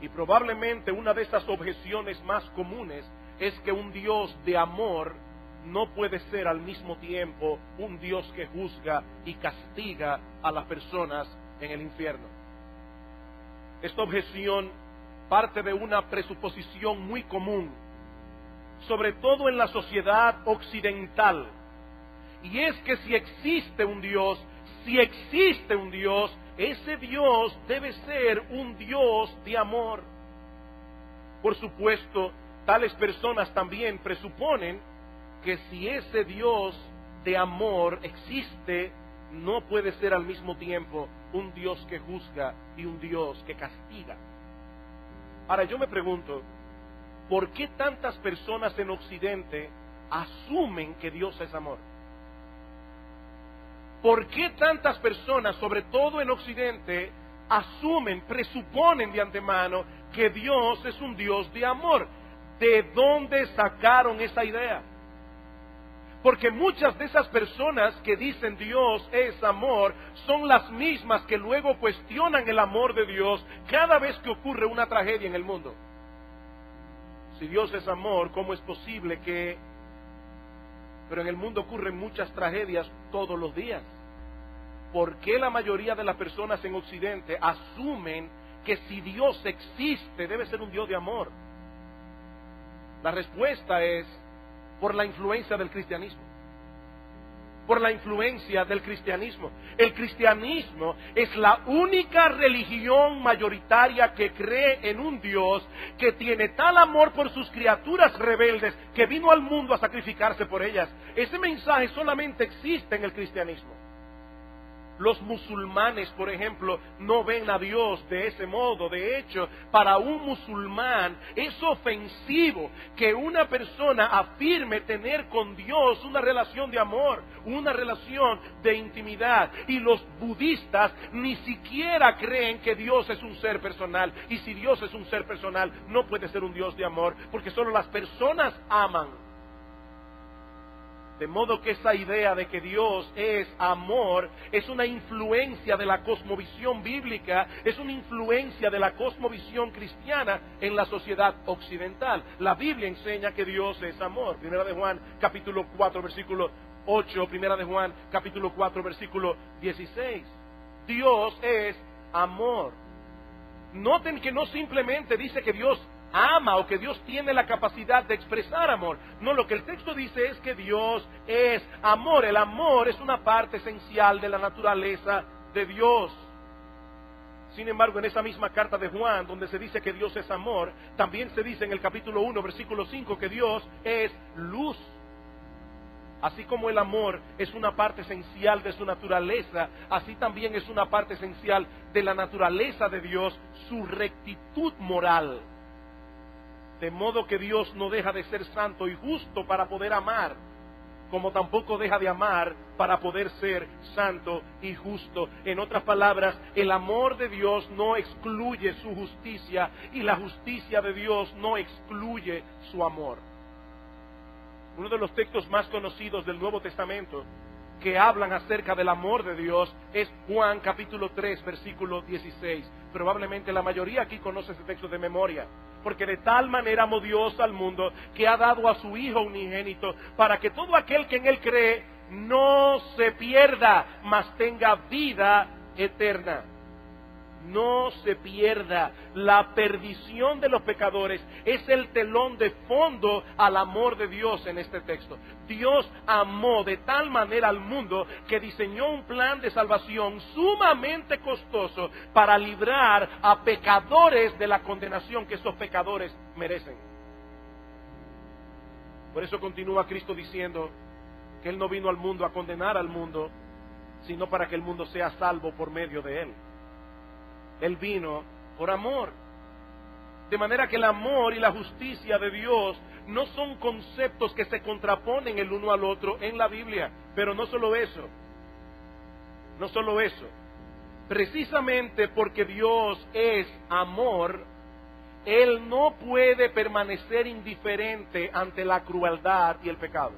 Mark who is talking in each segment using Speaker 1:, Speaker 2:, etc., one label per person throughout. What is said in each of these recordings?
Speaker 1: Y probablemente una de esas objeciones más comunes es que un Dios de amor no puede ser al mismo tiempo un Dios que juzga y castiga a las personas en el infierno. Esta objeción parte de una presuposición muy común, sobre todo en la sociedad occidental, y es que si existe un Dios, ese Dios debe ser un Dios de amor. Por supuesto, tales personas también presuponen que si ese Dios de amor existe, no puede ser al mismo tiempo un Dios que juzga y un Dios que castiga. Ahora yo me pregunto, ¿por qué tantas personas en Occidente asumen que Dios es amor? ¿Por qué tantas personas, sobre todo en Occidente, presuponen de antemano que Dios es un Dios de amor? ¿De dónde sacaron esa idea? Porque muchas de esas personas que dicen Dios es amor son las mismas que luego cuestionan el amor de Dios cada vez que ocurre una tragedia en el mundo. Si Dios es amor, ¿cómo es posible que... Pero en el mundo ocurren muchas tragedias todos los días. ¿Por qué la mayoría de las personas en Occidente asumen que si Dios existe debe ser un Dios de amor? La respuesta es por la influencia del cristianismo. Por la influencia del cristianismo. El cristianismo es la única religión mayoritaria que cree en un Dios que tiene tal amor por sus criaturas rebeldes que vino al mundo a sacrificarse por ellas. Ese mensaje solamente existe en el cristianismo. Los musulmanes, por ejemplo, no ven a Dios de ese modo. De hecho, para un musulmán es ofensivo que una persona afirme tener con Dios una relación de amor, una relación de intimidad. Y los budistas ni siquiera creen que Dios es un ser personal. Y si Dios es un ser personal, no puede ser un Dios de amor, porque solo las personas aman. De modo que esa idea de que Dios es amor es una influencia de la cosmovisión bíblica, es una influencia de la cosmovisión cristiana en la sociedad occidental. La Biblia enseña que Dios es amor. Primera de Juan, capítulo 4, versículo 8. Primera de Juan, capítulo 4, versículo 16. Dios es amor. Noten que no simplemente dice que Dios ama o que Dios tiene la capacidad de expresar amor. No, lo que el texto dice es que Dios es amor. El amor es una parte esencial de la naturaleza de Dios. Sin embargo, en esa misma carta de Juan, donde se dice que Dios es amor, también se dice en el capítulo 1, versículo 5, que Dios es luz. Así como el amor es una parte esencial de su naturaleza, así también es una parte esencial de la naturaleza de Dios, su rectitud moral. De modo que Dios no deja de ser santo y justo para poder amar, como tampoco deja de amar para poder ser santo y justo. En otras palabras, el amor de Dios no excluye su justicia y la justicia de Dios no excluye su amor. Uno de los textos más conocidos del Nuevo Testamento que hablan acerca del amor de Dios es Juan capítulo 3, versículo 16. Probablemente la mayoría aquí conoce ese texto de memoria. Porque de tal manera amó Dios al mundo que ha dado a su Hijo unigénito para que todo aquel que en Él cree no se pierda, mas tenga vida eterna. No se pierda. La perdición de los pecadores es el telón de fondo al amor de Dios en este texto. Dios amó de tal manera al mundo que diseñó un plan de salvación sumamente costoso para librar a pecadores de la condenación que esos pecadores merecen. Por eso continúa Cristo diciendo que Él no vino al mundo a condenar al mundo, sino para que el mundo sea salvo por medio de Él. Él vino por amor. De manera que el amor y la justicia de Dios no son conceptos que se contraponen el uno al otro en la Biblia. Pero no solo eso. No solo eso. Precisamente porque Dios es amor, Él no puede permanecer indiferente ante la crueldad y el pecado.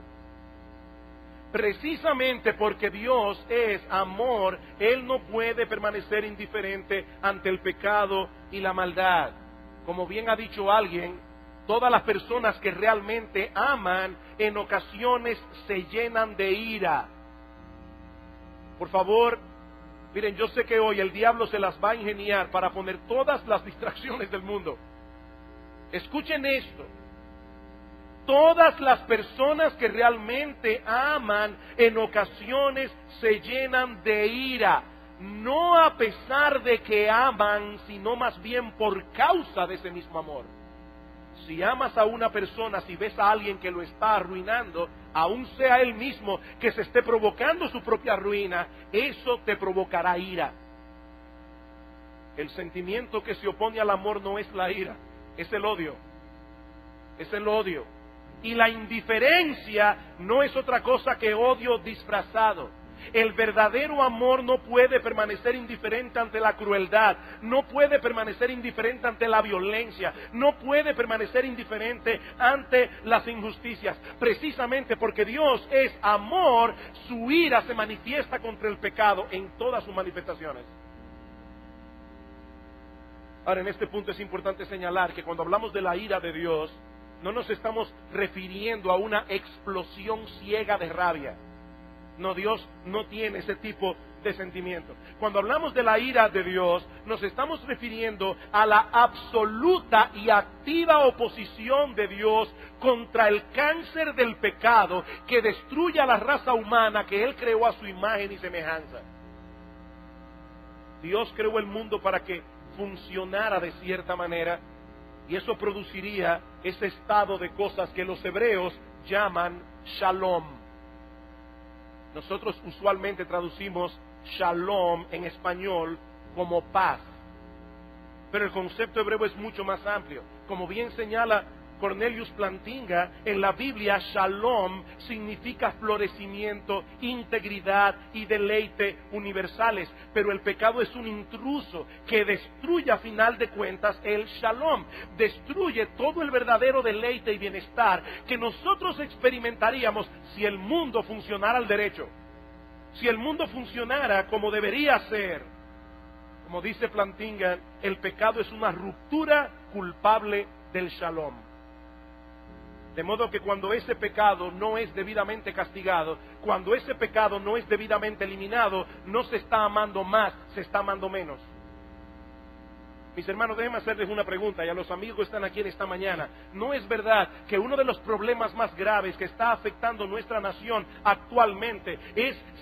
Speaker 1: Precisamente porque Dios es amor, Él no puede permanecer indiferente ante el pecado y la maldad. Como bien ha dicho alguien, todas las personas que realmente aman en ocasiones se llenan de ira. Por favor, miren, yo sé que hoy el diablo se las va a ingeniar para poner todas las distracciones del mundo. Escuchen esto. Todas las personas que realmente aman en ocasiones se llenan de ira. No a pesar de que aman, sino más bien por causa de ese mismo amor. Si amas a una persona, si ves a alguien que lo está arruinando, aun sea él mismo que se esté provocando su propia ruina, eso te provocará ira. El sentimiento que se opone al amor no es la ira, es el odio. Es el odio. Y la indiferencia no es otra cosa que odio disfrazado. El verdadero amor no puede permanecer indiferente ante la crueldad, no puede permanecer indiferente ante la violencia, no puede permanecer indiferente ante las injusticias. Precisamente porque Dios es amor, su ira se manifiesta contra el pecado en todas sus manifestaciones. Ahora, en este punto es importante señalar que cuando hablamos de la ira de Dios, no nos estamos refiriendo a una explosión ciega de rabia. No, Dios no tiene ese tipo de sentimiento. Cuando hablamos de la ira de Dios, nos estamos refiriendo a la absoluta y activa oposición de Dios contra el cáncer del pecado que destruye a la raza humana que Él creó a su imagen y semejanza. Dios creó el mundo para que funcionara de cierta manera, y eso produciría ese estado de cosas que los hebreos llaman shalom. Nosotros usualmente traducimos shalom en español como paz, pero el concepto hebreo es mucho más amplio. Como bien señala Cornelius Plantinga, en la Biblia shalom significa florecimiento, integridad y deleite universales, pero el pecado es un intruso que destruye a final de cuentas el shalom, destruye todo el verdadero deleite y bienestar que nosotros experimentaríamos si el mundo funcionara al derecho, si el mundo funcionara como debería ser. Como dice Plantinga, el pecado es una ruptura culpable del shalom. De modo que cuando ese pecado no es debidamente castigado, cuando ese pecado no es debidamente eliminado, no se está amando más, se está amando menos. Mis hermanos, déjenme hacerles una pregunta, y a los amigos que están aquí en esta mañana. ¿No es verdad que uno de los problemas más graves que está afectando nuestra nación actualmente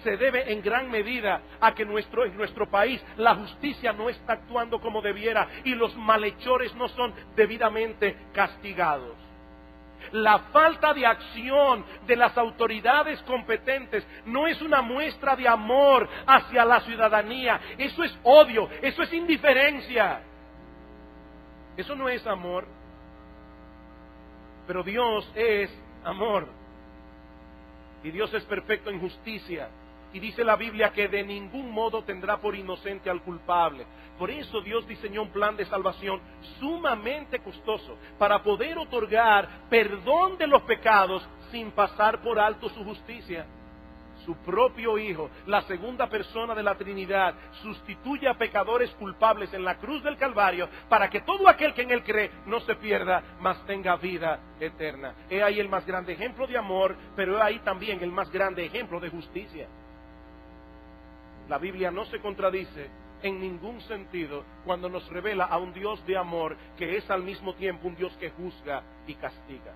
Speaker 1: se debe en gran medida a que en nuestro país la justicia no está actuando como debiera y los malhechores no son debidamente castigados? La falta de acción de las autoridades competentes no es una muestra de amor hacia la ciudadanía. Eso es odio, eso es indiferencia. Eso no es amor. Pero Dios es amor. Y Dios es perfecto en justicia. Y dice la Biblia que de ningún modo tendrá por inocente al culpable. Por eso Dios diseñó un plan de salvación sumamente costoso para poder otorgar perdón de los pecados sin pasar por alto su justicia. Su propio Hijo, la segunda persona de la Trinidad, sustituye a pecadores culpables en la cruz del Calvario para que todo aquel que en Él cree no se pierda, mas tenga vida eterna. He ahí el más grande ejemplo de amor, pero he ahí también el más grande ejemplo de justicia. La Biblia no se contradice en ningún sentido cuando nos revela a un Dios de amor que es al mismo tiempo un Dios que juzga y castiga.